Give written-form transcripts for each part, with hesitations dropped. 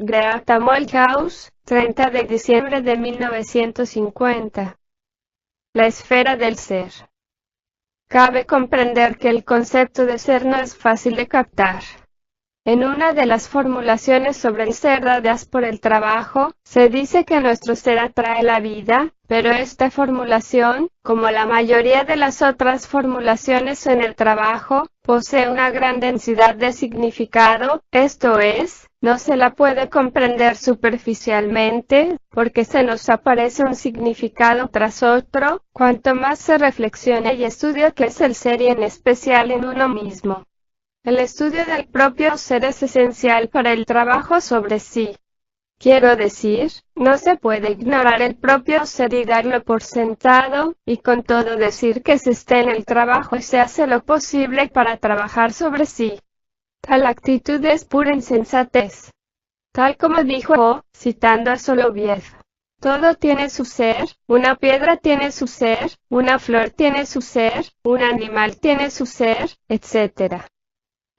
Greta Molthaus, 30 de diciembre de 1950. La esfera del ser. Cabe comprender que el concepto de ser no es fácil de captar. En una de las formulaciones sobre el ser dadas por el trabajo, se dice que nuestro ser atrae la vida, pero esta formulación, como la mayoría de las otras formulaciones en el trabajo, posee una gran densidad de significado, esto es, no se la puede comprender superficialmente, porque se nos aparece un significado tras otro, cuanto más se reflexiona y estudia qué es el ser y en especial en uno mismo. El estudio del propio ser es esencial para el trabajo sobre sí. Quiero decir, no se puede ignorar el propio ser y darlo por sentado, y con todo decir que se está en el trabajo y se hace lo posible para trabajar sobre sí. Tal actitud es pura insensatez. Tal como dijo O, citando a Soloviev. Todo tiene su ser, una piedra tiene su ser, una flor tiene su ser, un animal tiene su ser, etc.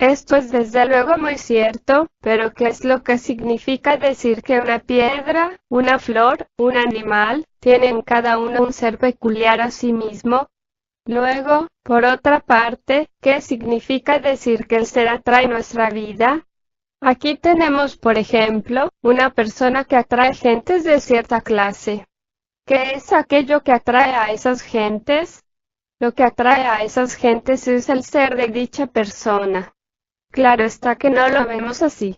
Esto es desde luego muy cierto, pero ¿qué es lo que significa decir que una piedra, una flor, un animal, tienen cada uno un ser peculiar a sí mismo? Luego, por otra parte, ¿qué significa decir que el ser atrae nuestra vida? Aquí tenemos, por ejemplo, una persona que atrae gentes de cierta clase. ¿Qué es aquello que atrae a esas gentes? Lo que atrae a esas gentes es el ser de dicha persona. Claro está que no lo vemos así.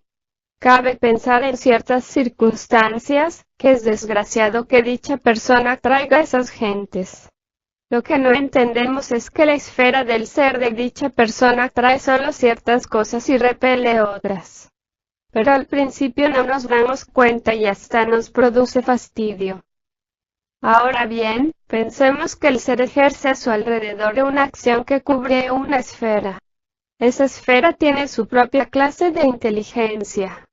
Cabe pensar en ciertas circunstancias, que es desgraciado que dicha persona traiga a esas gentes. Lo que no entendemos es que la esfera del ser de dicha persona trae solo ciertas cosas y repele otras. Pero al principio no nos damos cuenta y hasta nos produce fastidio. Ahora bien, pensemos que el ser ejerce a su alrededor una acción que cubre una esfera. Esa esfera tiene su propia clase de inteligencia.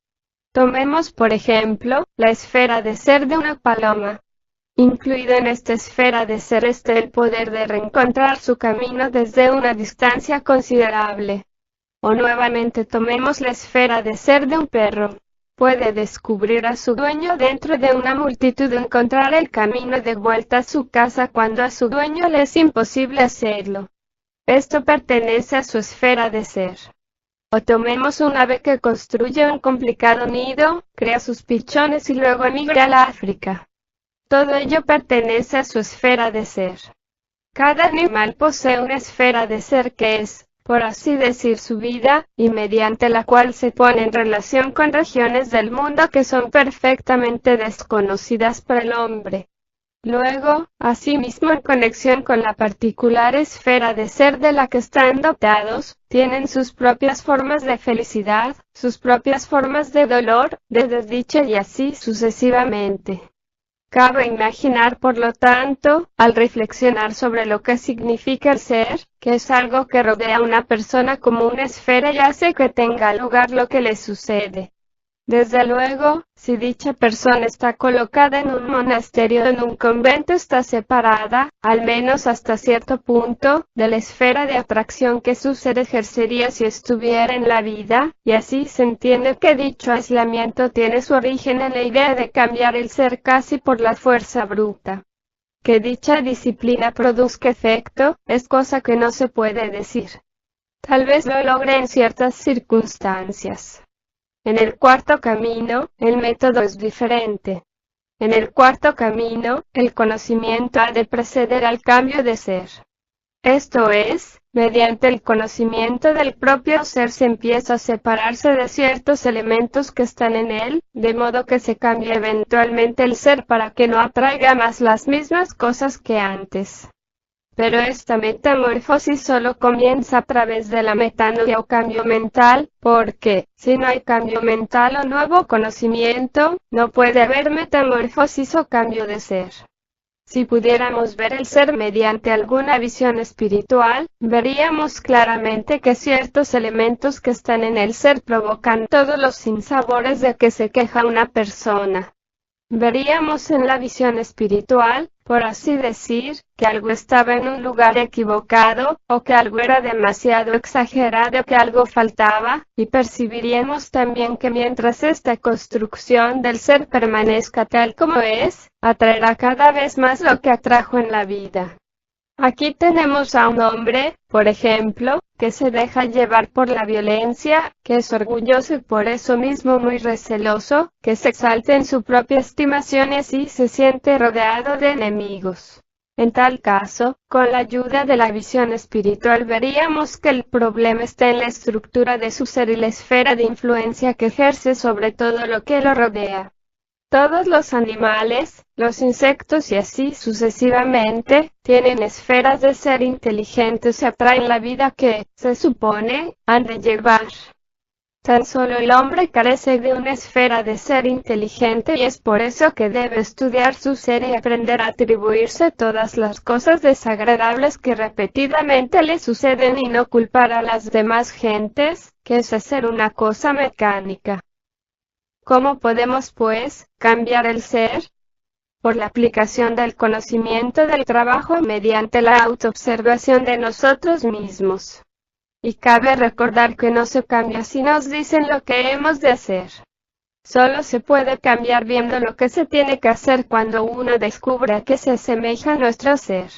Tomemos por ejemplo, la esfera de ser de una paloma. Incluido en esta esfera de ser está el poder de reencontrar su camino desde una distancia considerable. O nuevamente tomemos la esfera de ser de un perro. Puede descubrir a su dueño dentro de una multitud y encontrar el camino de vuelta a su casa cuando a su dueño le es imposible hacerlo. Esto pertenece a su esfera de ser. O tomemos un ave que construye un complicado nido, crea sus pichones y luego emigra al África. Todo ello pertenece a su esfera de ser. Cada animal posee una esfera de ser que es, por así decir, su vida, y mediante la cual se pone en relación con regiones del mundo que son perfectamente desconocidas para el hombre. Luego, asimismo en conexión con la particular esfera de ser de la que están dotados, tienen sus propias formas de felicidad, sus propias formas de dolor, de desdicha y así sucesivamente. Cabe imaginar, por lo tanto, al reflexionar sobre lo que significa el ser, que es algo que rodea a una persona como una esfera y hace que tenga lugar lo que le sucede. Desde luego, si dicha persona está colocada en un monasterio o en un convento está separada, al menos hasta cierto punto, de la esfera de atracción que su ser ejercería si estuviera en la vida, y así se entiende que dicho aislamiento tiene su origen en la idea de cambiar el ser casi por la fuerza bruta. Que dicha disciplina produzca efecto, es cosa que no se puede decir. Tal vez lo logre en ciertas circunstancias. En el cuarto camino, el método es diferente. En el cuarto camino, el conocimiento ha de preceder al cambio de ser. Esto es, mediante el conocimiento del propio ser se empieza a separarse de ciertos elementos que están en él, de modo que se cambie eventualmente el ser para que no atraiga más las mismas cosas que antes. Pero esta metamorfosis solo comienza a través de la metanoia o cambio mental, porque, si no hay cambio mental o nuevo conocimiento, no puede haber metamorfosis o cambio de ser. Si pudiéramos ver el ser mediante alguna visión espiritual, veríamos claramente que ciertos elementos que están en el ser provocan todos los sinsabores de que se queja una persona. Veríamos en la visión espiritual, por así decir, que algo estaba en un lugar equivocado, o que algo era demasiado exagerado, que algo faltaba, y percibiríamos también que mientras esta construcción del ser permanezca tal como es, atraerá cada vez más lo que atrajo en la vida. Aquí tenemos a un hombre, por ejemplo, que se deja llevar por la violencia, que es orgulloso y por eso mismo muy receloso, que se exalta en su propia estimación y así se siente rodeado de enemigos. En tal caso, con la ayuda de la visión espiritual veríamos que el problema está en la estructura de su ser y la esfera de influencia que ejerce sobre todo lo que lo rodea. Todos los animales, los insectos y así sucesivamente, tienen esferas de ser inteligentes y atraen la vida que, se supone, han de llevar. Tan solo el hombre carece de una esfera de ser inteligente y es por eso que debe estudiar su ser y aprender a atribuirse todas las cosas desagradables que repetidamente le suceden y no culpar a las demás gentes, que es hacer una cosa mecánica. ¿Cómo podemos, pues, cambiar el ser? Por la aplicación del conocimiento del trabajo mediante la autoobservación de nosotros mismos. Y cabe recordar que no se cambia si nos dicen lo que hemos de hacer. Solo se puede cambiar viendo lo que se tiene que hacer cuando uno descubra que se asemeja a nuestro ser.